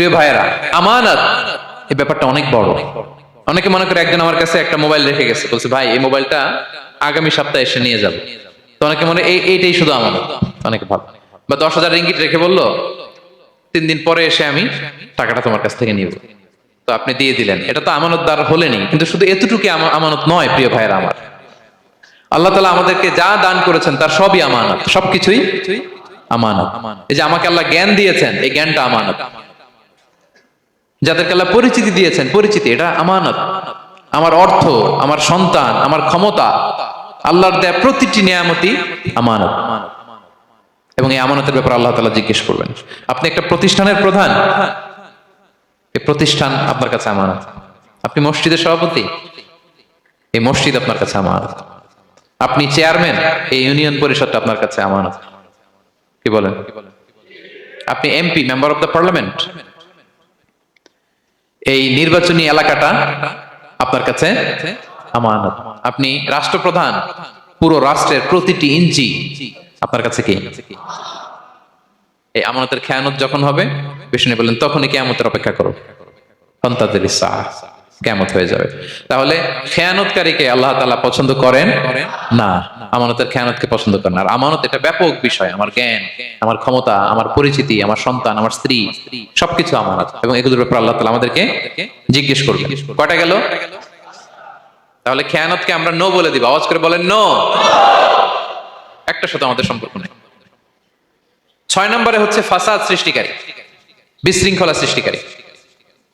প্রিয় ভাইয়েরা, আমানত এই ব্যাপারটা অনেক বড়। অনেকে মনে করে একজন আমার কাছে একটা মোবাইল রেখে গেছে, বলছে ভাই এই মোবাইলটা আগামী সপ্তাহে এসে নিয়ে যাবে। তো অনেকে মনে এইটাই শুধু আমানত, অনেক ভালো। বা 10,000 রিঙ্গিট রেখে বললো 3 দিন পরে এসে আমি টাকাটা তোমার কাছ থেকে নিব। তো আপনি দিয়ে দিলেন, এটা তো আমানতদার হলেনি। কিন্তু শুধু এতটুকু আমানত নয় প্রিয় ভাইয়েরা আমার। আল্লাহ তাআলা আমাদেরকে যা দান করেছেন তার সবই আমানত, সবকিছুই আমানত। এই যে আমাকে আল্লাহ জ্ঞান দিয়েছেন, এই জ্ঞানটা আমানত। যাদেরকে আল্লাহ পরিচিতি দিয়েছেন, পরিচিতি এটা আমানত। আমার অর্থ, আমার সন্তান, আমার ক্ষমতা, আল্লাহর দেয়া প্রতিটি নিয়ামতই আমানত। এবং এই আমানতের ব্যাপারে আল্লাহ তাআলা জিজ্ঞেস করবেন। আপনি একটা প্রতিষ্ঠানের প্রধান, এই প্রতিষ্ঠান আপনার কাছে আমানত। আপনি মসজিদের সভাপতি, এই মসজিদ আপনার কাছে আমানত। আপনি চেয়ারম্যান, এই ইউনিয়ন পরিষদটা আপনার কাছে আমানত। কি বলেন? আপনি MP, member of the parliament, এই নির্বাচনী এলাকাটা আপনার কাছে আমানত। আপনি রাষ্ট্রপ্রধান, পুরো রাষ্ট্রের প্রতিটি ইঞ্চি আপনার কাছে কি? এই আমানতের খেয়ানত যখন হবে, বিষ্ণু বললেন তখনই কিয়ামতের অপেক্ষা করো, ফান্তাযির সাআহ, কিয়ামত হয়ে যাবে। তাহলে খেয়ানতকারীকে আল্লাহ তাআলা পছন্দ করেন না, আমানতের খেয়ানতকে পছন্দ করেন না। আর আমানত এটা ব্যাপক বিষয়। আমার জ্ঞান, আমার ক্ষমতা, আমার পরিচিতি, আমার সন্তান, আমার স্ত্রী, সবকিছু আমানত। এবং এগুলোর ব্যাপারে আল্লাহ তাআলা আমাদেরকে জিজ্ঞেস করবেন। কয়টা গেল? তাহলে খেয়ানতকে আমরা নো বলে দিব। আওয়াজ করে বলেন নো। একটা সাথে আমাদের সম্পর্ক নেই। 6 নম্বরে হচ্ছে ফাসাদ সৃষ্টিকারী, বিশৃঙ্খলা সৃষ্টিকারী।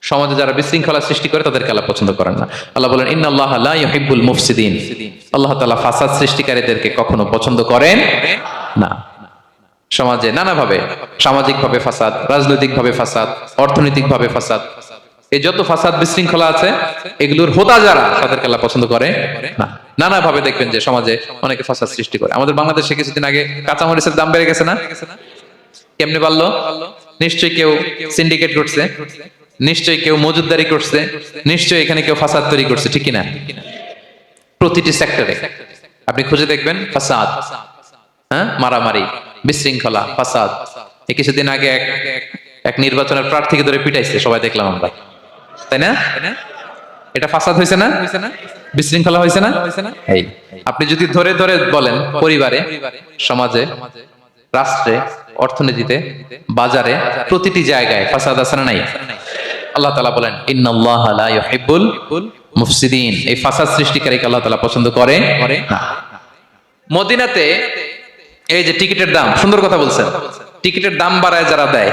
সমাজে যারা বিশৃঙ্খলা সৃষ্টি করে তাদেরকে আল্লাহ পছন্দ করেন না। আল্লাহ বলেন ইন্নাল্লাহা লা ইউহিব্বুল মুফসিদিন। আল্লাহ তাআলা ফাসাদ সৃষ্টিকারীদেরকে কখনো পছন্দ করেন না। সমাজে নানাভাবে, সামাজিকভাবে ফাসাদ, রাজনৈতিকভাবে ফাসাদ, অর্থনৈতিকভাবে ফাসাদ, এই যত ফাসাদ বিশৃঙ্খলা আছে এগুলোর হোতা যারা, তাদেরকে আল্লাহ পছন্দ করে না। নানাভাবে দেখবেন যে সমাজে অনেকে ফাসাদ সৃষ্টি করে। আমাদের বাংলাদেশে কিছুদিন আগে কাঁচামরিচের দাম বেড়ে গেছে না? কেমনে পারলো? নিশ্চয়ই কেউ সিন্ডিকেট করছে, নিশ্চয়ই কেউ মজুদদারি করছে, নিশ্চয়ই এখানে কেউ ফাসাদ তৈরি করছে, ঠিক কিনা? প্রতিটি সেক্টরে আপনি খুঁজে দেখবেন ফাসাদ, হ্যাঁ, মারামারি, বিশৃঙ্খলা, ফাসাদ। এই কিছুদিন আগে এক নির্বাচনের প্রার্থীকে ধরে পিটাইছে, সবাই দেখলাম আমরা, তাই না? এটা ফাসাদ হয়েছে না? বিশৃঙ্খলা হয়েছে না? এই আপনি যদি ধরে ধরে বলেন পরিবারে, সমাজে, রাষ্ট্রে, অর্থনীতিতে, বাজারে, প্রতিটি জায়গায় ফাসাদ আছে না নাই? আল্লাহ তাআলা বলেন ইন্নাল্লাহা লা ইউহিব্বুল মুফসিদিন। এই ফাসাদ সৃষ্টিকারীকে আল্লাহ তাআলা পছন্দ করে না। মদিনাতে এই যে টিকিটের দাম, সুন্দর কথা বলছেন, টিকিটের দাম বাড়ায় যারা দেয়,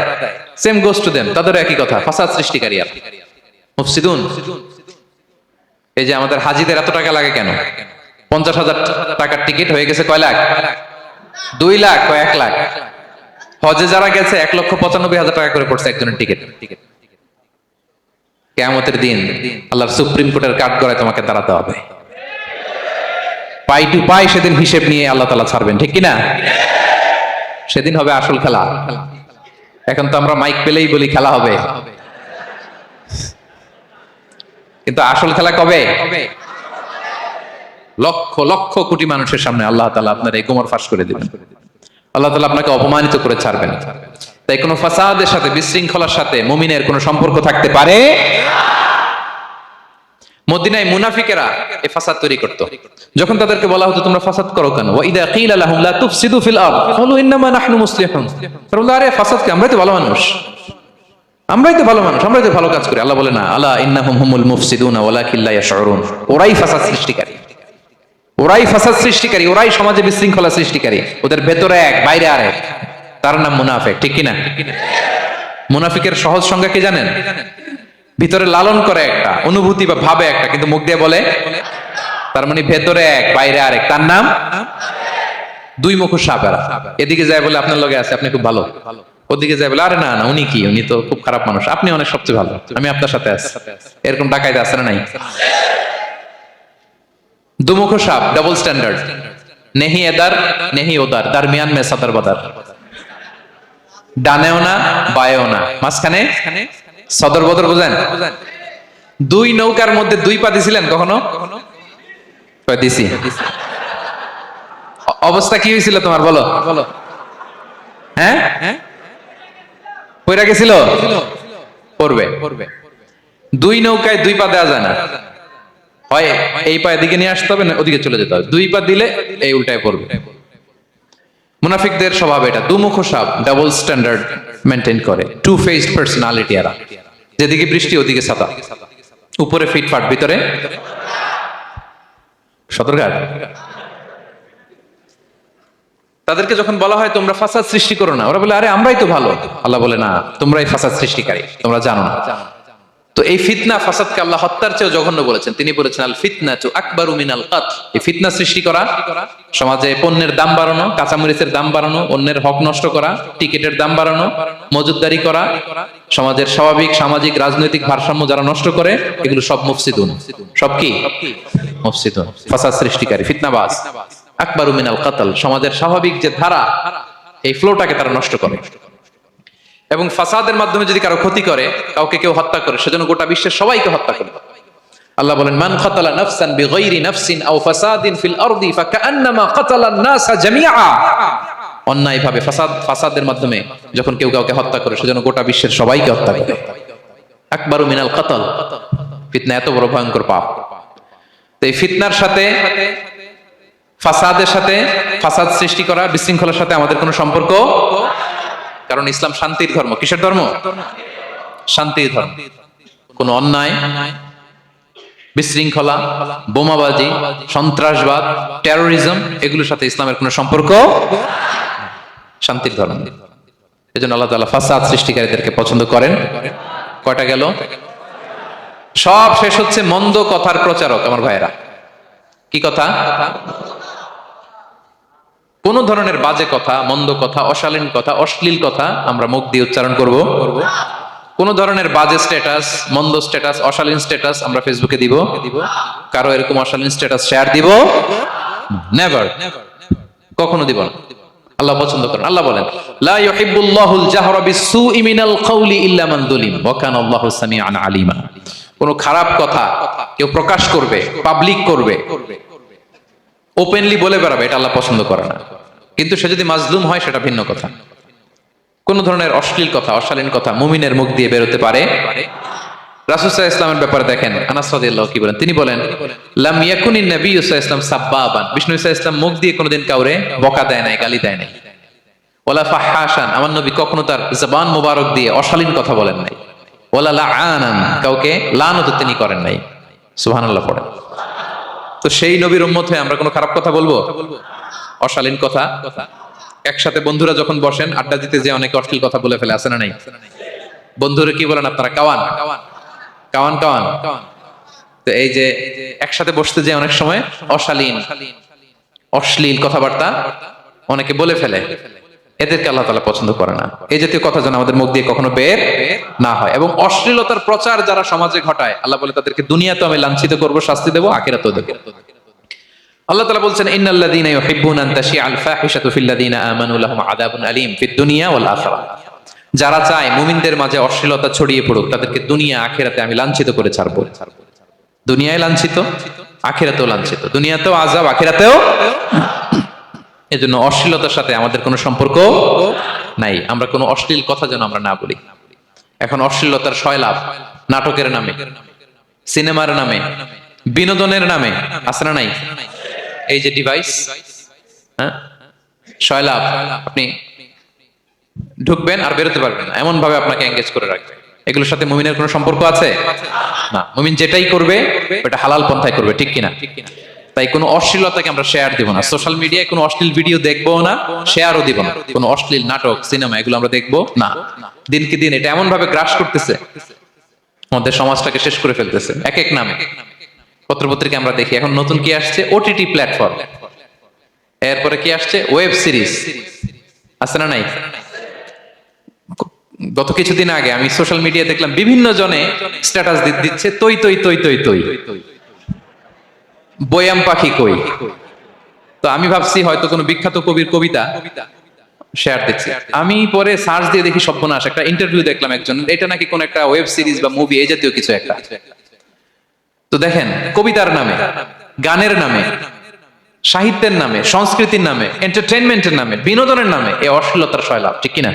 সেম গোস টু দেম, তাদের একই কথা, ফাসাদ সৃষ্টিকারী আর মুফসিদুন। এই যে আমাদের হাজিদের এত টাকা লাগে কেন? 50,000 টাকার টিকিট হয়ে গেছে কয় লাখ? 2 লাখ, 1 লাখ। হজে যারা গেছে 1,95,000 টাকা করে পড়ছে একজনের টিকিট। কিয়ামতের দিন আল্লাহর সুপ্রিম কোর্টের কাঠগড়ায় তোমাকে দাঁড়াতে হবে, পাই টু পাই। সেদিন হিসেব নিয়ে আল্লাহ তাআলা ছাড়বেন, ঠিক কিনা? সেদিন হবে আসল খেলা। এখন তো আমরা মাইক পেলেই বলি খেলা হবে, কিন্তু আসল খেলা কবে? লক্ষ লক্ষ কোটি মানুষের সামনে আল্লাহ তাআলা আপনার এই কোমর ফাঁস করে দিবেন। আল্লাহ তাআলা আপনাকে অপমানিত করে ছাড়বেন। তাই কোনো ফাসাদের সাথে, বিশৃঙ্খলার সাথে মুমিনের কোনো সম্পর্ক থাকতে পারে না। মদিনায় মুনাফিকেরা এই ফাসাদ তৈরি করত। যখন তাদেরকে বলা হতো তোমরা ফাসাদ করো কেন, ওয়া ইযা কিলা লাহুম লা তুফসিদু ফিল আরদ ক্বালু ইন্নামা নাহনু মুসলিহুন। তারা বলল আরে ফাসাদ কি, আমরাই তো ভালো মানুষ, আমরাই তো ভালো মানুষ, আমরাই তো ভালো কাজ করি। আল্লাহ বলে না, আলা ইন্নাহুম হুমুল মুফসিদুনা ওয়ালাকিন লা ইয়াশউরুন। ওরাই ফাসাদ সৃষ্টিকারী, ওরাই ফাসাদ সৃষ্টিকারী, ওরাই সমাজে বিশৃঙ্খলা সৃষ্টিকারী। ওদের ভেতরে এক, বাইরে আরেক, তার নাম মুনাফিক, ঠিক কিনা? মুনাফিকের সহজ সংজ্ঞা কি জানেন? ভিতরে লালন করে একটা অনুভূতি বা ভাবে একটা, কিন্তু মুখ দিয়ে বলে, তার মানে ভেতরে এক, বাইরে আরেক, তার নাম দুই মুখ সাপেরা। এদিকে যায় বলে আপনার লগে আছে, আপনি খুব ভালো, ওদিকে যায় বলে আরে না না, উনি কি, উনি তো খুব খারাপ মানুষ, আপনি অনেক সবচেয়ে ভালো, আমি আপনার সাথে আছি। এরকম ডাকাইতে আছে না নাই? দুমুখ সাপ, ডাবল স্ট্যান্ডার্ড, নেহি এদার নেহি ওদার, দারমিয়ান মে সাদার বাদার। ডানেও না বায়েও না, মাঝখানে সদর বদর। বুঝেন? 2 নৌকার মধ্যে 2 পা দিছিলেন কখনো? দিছি। অবস্থা কি হয়েছিল তোমার বলো? হ্যাঁ, পয়রা গেছিল? দুই নৌকায় দুই পা দেওয়া যায় না, হয় এই পা এদিকে নিয়ে আসতে হবে না ওদিকে চলে যেতে হবে, দুই পা দিলে এই উল্টায় পড়বে। মুনাফিকদের স্বভাব এটা, দুমুখ সাপ, ডাবল স্ট্যান্ডার্ড মেনটেন করে, টু ফেসড পার্সোনালিটি এরা, যেদিকে বৃষ্টি ওদিকে ছাতা, উপরে ফিটফাট ভিতরে সতর্কার। তাদেরকে যখন বলা হয় তোমরা ফাসাদ সৃষ্টি করো না, ওরা বলে আরে আমরাই তো ভালো। আল্লাহ বলে না, তোমরাই ফাসাদ সৃষ্টিকারী, তোমরা জানো না। তো এই ফিতনা ফাসাদকে আল্লাহ হত্যার চেয়েও জঘন্য বলেছেন। তিনি বলেছেন আল ফিতনাতু আকবারু মিনাল কতল। এই ফিতনা সৃষ্টি করা, সমাজে পণ্যের দাম বাড়ানো, কাঁচামরিচের দাম বাড়ানো, অন্যের হক নষ্ট করা, টিকিটের দাম বাড়ানো, মজুদদারি করা, সমাজের স্বাভাবিক সামাজিক রাজনৈতিক ভারসাম্য যারা নষ্ট করে, এগুলো সব মুফসিদুন। সব কি মুফসিদুন, ফাসাদ সৃষ্টিকারী, ফিতনাবাজ। আকবারু মিনাল কতল, সমাজের স্বাভাবিক যে ধারা, এই ফ্লোটাকে তারা নষ্ট করে। এবং ফাসাদের মাধ্যমে যদি কারো ক্ষতি করে, কাউকে কেউ হত্যা করে, সেজন্য গোটা বিশ্বের সবাইকে হত্যা করে। আল্লাহ বলেন মান কাতালা নাফসান বিগাইরি নাফসিন আও ফাসাদিন ফিল আরদি ফাকান্নামা কাতালান নাসা জামিআ। অন্যায়ভাবে ফাসাদের মাধ্যমে যখন কেউ কাউকে হত্যা করে, সেজন্য গোটা বিশ্বের সবাইকে হত্যা করে। আকবারু মিনাল কতল, ফিতনা এত বড় ভয়ঙ্কর পাপ। তো এই ফিতনার সাথে, ফাসাদের সাথে, ফাসাদ সৃষ্টি করা, বিশৃঙ্খলার সাথে আমাদের কোনো সম্পর্ক, কারণ ইসলাম শান্তির ধর্ম। কিসের ধর্ম? শান্তির ধর্ম। কোন অন্যায়, বিশৃঙ্খলা, বোমাবাজি, সন্ত্রাসবাদ, টেরোরিজম, এগুলোর সাথে ইসলামের কোনো সম্পর্ক, শান্তির ধর্ম। এজন্য আল্লাহ তাআলা ফাসাদ সৃষ্টিকারীদেরকে পছন্দ করেন। কয়টা গেল? সব শেষ হচ্ছে মন্দ কথার প্রচারক। আমার ভাইয়েরা, কি কথা? কোন ধরনের বাজে কথা, মন্দ কথা, অশালীন কথা, অশ্লীল কথা আমরা মুখ দিয়ে উচ্চারণ করব। কোন ধরনের বাজে স্ট্যাটাস, মন্দ স্ট্যাটাস, অশালীন স্ট্যাটাস আমরা ফেসবুকে দিব? কারো এরকম অশালীন স্ট্যাটাস শেয়ার দিব? নেভার, কখনো দিব না। আল্লাহ পছন্দ করেন। আল্লাহ বলেন লা ইউহিব্বুল্লাহুল জাহরা বিসসুই মিনাল কাওলি ইল্লা মান যুলিম ওয়া কানা আল্লাহু সামিআন আলিমা। কোন খারাপ কথা কেউ প্রকাশ করবে, পাবলিক করবে, ওপেনলি বলে বেড়াবে, এটা আল্লাহ পছন্দ করে না। কিন্তু সে যদি মাজলুম হয় সেটা ভিন্ন কথা। কোন ধরনের অশ্লীল কথা, অশালীন কথা মুমিনের মুখ দিয়ে বেরোতে পারে? রাসূল সাল্লাল্লাহু আলাইহি ওয়াসাল্লামের ব্যাপারে দেখেন, আনাস রাদিয়াল্লাহু কি বলেন? তিনি বলেন লাম ইয়াকুনিন নবিয়্যু সাল্লাল্লাহু আলাইহি ওয়াসাল্লাম সাব্বাবান। বিষ্ণু সাল্লাল্লাহু আলাইহি ওয়াসাল্লাম মুখ দিয়ে কোনোদিন কাউরে বকা দেয় নাই, গালি দেয় নাই। ওয়ালা ফাহহাশান, আমার নবী কখনো তার জবান মোবারক দিয়ে অশালীন কথা বলেন নাই। ওয়ালা লাআনান, কাউকে লানত তিনি করেন নাই। সুবহানাল্লাহ পড়েন। তো সেই নবীর উম্মত হয়ে আমরা কোনো খারাপ কথা বলবো? অশালীন কথা? একসাথে বন্ধুরা যখন বসেন আড্ডা দিতে, যে অনেকে অশ্লীল কথা বলে ফেলে, আছে না নাই? বন্ধুরা কি বলেন আপনারা? Cowan Cowan Cowan. তো এই যে একসাথে বসতে যে অনেক সময় অশালীন, অশ্লীল কথাবার্তা অনেকে বলে ফেলে, এদেরকে আল্লাহ তাআলা পছন্দ করে না। এই জাতীয় কথা যেন আমাদের মুখ দিয়ে কখনো বের না হয়। এবং অশ্লীলতার প্রচার যারা সমাজে ঘটায়, আল্লাহ বলে তাদেরকে দুনিয়াতেও আমি লাঞ্ছিত করব, শাস্তি দেব, আখিরাতেও দেব। আল্লাহ তাআলা বলছেন ইন্নাল্লাযীনা ইউহিব্বুনা আন তাশিআল ফাহিশাতু ফিল্লাযীনা আমানু লাহুম আযাবুন আলীম ফিদ দুনিয়া ওয়াল আখিরাহ। যারা চায় মুমিনদের মাঝে অশ্লীলতা ছড়িয়ে পড়ুক, তাদেরকে দুনিয়া আখিরাতে আমি লাঞ্ছিত করে ছাড়ব। দুনিয়ায় লাঞ্ছিত, আখিরাতেও লাঞ্ছিত। দুনিয়াতেও আযাব, আখিরাতেও। এজন্য অশ্লীলতার সাথে আমাদের কোনো সম্পর্ক নাই। আমরা কোনো অশ্লীল কথা যেন আমরা না বলি। এখন অশ্লীলতার সয়লাভ, নাটকের নামে, সিনেমার নামে, বিনোদনের নামে, আছে না নাই? এই যে ডিভাইস, হ্যাঁ, সয়লাভ, আপনি ঢুকবেন আর বেরোতে পারবেন না, এমন ভাবে আপনাকে এঙ্গেজ করে রাখবে। এগুলোর সাথে মুমিনের কোনো সম্পর্ক আছে না। মুমিন যেটাই করবে ওটা হালাল পন্থায় করবে, ঠিক কিনা? তাই কোনো অশ্লীলতাকে আমরা শেয়ার দিব না। সোশ্যাল মিডিয়ায় কোনো অশ্লীল ভিডিও দেখবো না, শেয়ারও দিব না। কোনো অশ্লীল নাটক, সিনেমা, এগুলো আমরা দেখবো না। দিনকে দিন এটা এমন ভাবে গ্রাস করতেছে, আমাদের সমাজটাকে শেষ করে ফেলতেছে এক এক নামে। পত্রপত্রিকা আমরা দেখি এখন নতুন কি আসছে, ওটিটি প্ল্যাটফর্ম। এরপরে কি আসছে, ওয়েব সিরিজ, আছে না নাই? গত কিছুদিন আগে আমি সোশ্যাল মিডিয়া দেখলাম বিভিন্ন জনে স্ট্যাটাস দিচ্ছে তৈ তৈ তৈ তৈ তৈ, বয়াম পাখি কই। তো আমি ভাবছি হয়তো কোনো বিখ্যাত কবির কবিতা শেয়ার দিচ্ছে। আমি পরে সার্চ দিয়ে দেখি সর্বনাশ, একটা ইন্টারভিউ দেখলাম একজন, এটা নাকি কোন একটা ওয়েব সিরিজ বা মুভি, এই জাতীয় কিছু একটা। তো দেখেন, কবিতার নামে, গানের নামে, সাহিত্যের নামে, সংস্কৃতির নামে, এন্টারটেইনমেন্টের নামে, বিনোদনের নামে এই অশ্লীলতার সয়লাভ, ঠিক কিনা?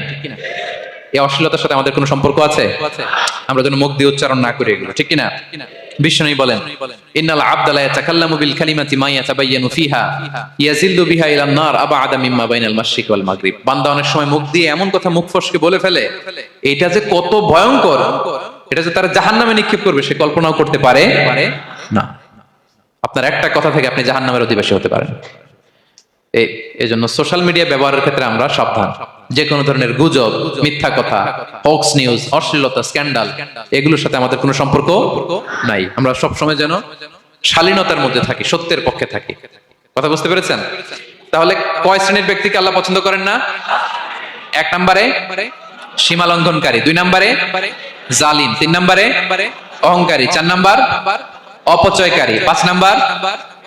এই অশ্লীলতার সাথে আমাদের কোনো সম্পর্ক আছে? আমরা যেন মুখ দিয়ে উচ্চারণ না করি এগুলো, ঠিক কিনা? বিষ্ণু বলেন, ইন্নাল আবদা লা ইয়াতাকাল্লামু বিল কালিমাতি মা ইয়াতাবায়ানু ফিহা ইয়াজিল্লু বিহা ইলান নার আবআদা মিম্মা বাইনাল মাশরিক ওয়াল মাগরিব। বান্দা অনেক সময় মুখ দিয়ে এমন কথা মুখ ফসকে বলে ফেলে, এটা যে কত ভয়ঙ্কর, এটা যে তারা জাহান্নামে নিক্ষেপ করবে সে কল্পনাও করতে পারে না। আপনার একটা কথা থেকে আপনি জাহান্নামের অধিবাসী হতে পারেন। এই জন্য সোশ্যাল মিডিয়া ব্যবহারের ক্ষেত্রে আমরা সাবধান। যে কোনো ধরনের গুজব, মিথ্যা কথা, হক্স নিউজ, অশ্লীলতা, স্ক্যান্ডাল, এগুলোর সাথে আমাদের কোনো সম্পর্ক নাই। আমরা সবসময় যেন শালীনতার মধ্যে থাকি, সত্যের পক্ষে থাকি। কথা বুঝতে পেরেছেন? তাহলে কয় শ্রেণীর ব্যক্তিকে আল্লাহ পছন্দ করেন না? 1 নম্বরে সীমা লঙ্ঘনকারী, 2 নম্বরে জালিম, 3 নম্বরে অহংকারী, 4 নম্বর অপচয়কারী, 5 নম্বর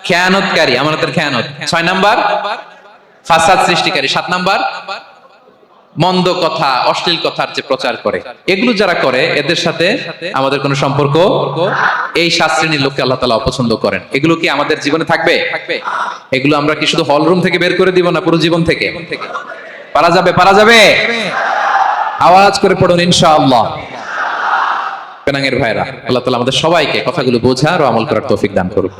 খেয়ানতকারী, আমানতের খেয়ানত, 6 নম্বর ফাসাদ সৃষ্টিকারী, 7 নম্বর মন্দ কথা, অশ্লীল কথার যে প্রচার করে। এগুলো যারা করে এদের সাথে আমাদের কোনো সম্পর্ক, এই 7 শ্রেণীর লোককে আল্লাহ তাআলা অপছন্দ করেন। এগুলো কি আমাদের জীবনে থাকবে? এগুলো আমরা কি শুধু হল রুম থেকে বের করে দিব না পুরো জীবন থেকে? পারা যাবে? পারা যাবে? আওয়াজ করে পড়ুন ইনশাআল্লাহ। পেনাঙ্গের ভাইরা, আল্লাহ তাআলা আমাদের সবাইকে কথাগুলো বোঝার ও আমল করার তৌফিক দান করুন।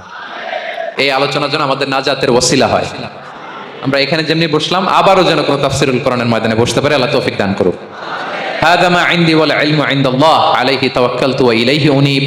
এই আলোচনার জন্য আমাদের নাজাতের ওসিলা হয়। আমরা এখানে যেমনি বসলাম, আবারও যেন কোনো তাফসীরুল কোরআনের ময়দানে বসতে পারে, আল্লাহ তৌফিক দান করুন। হাযা মা ইনদি ওয়াল ইলমু ইনদাল্লাহ আলাইহি তাওয়াক্কালতু ওয়া ইলাইহি উনীব।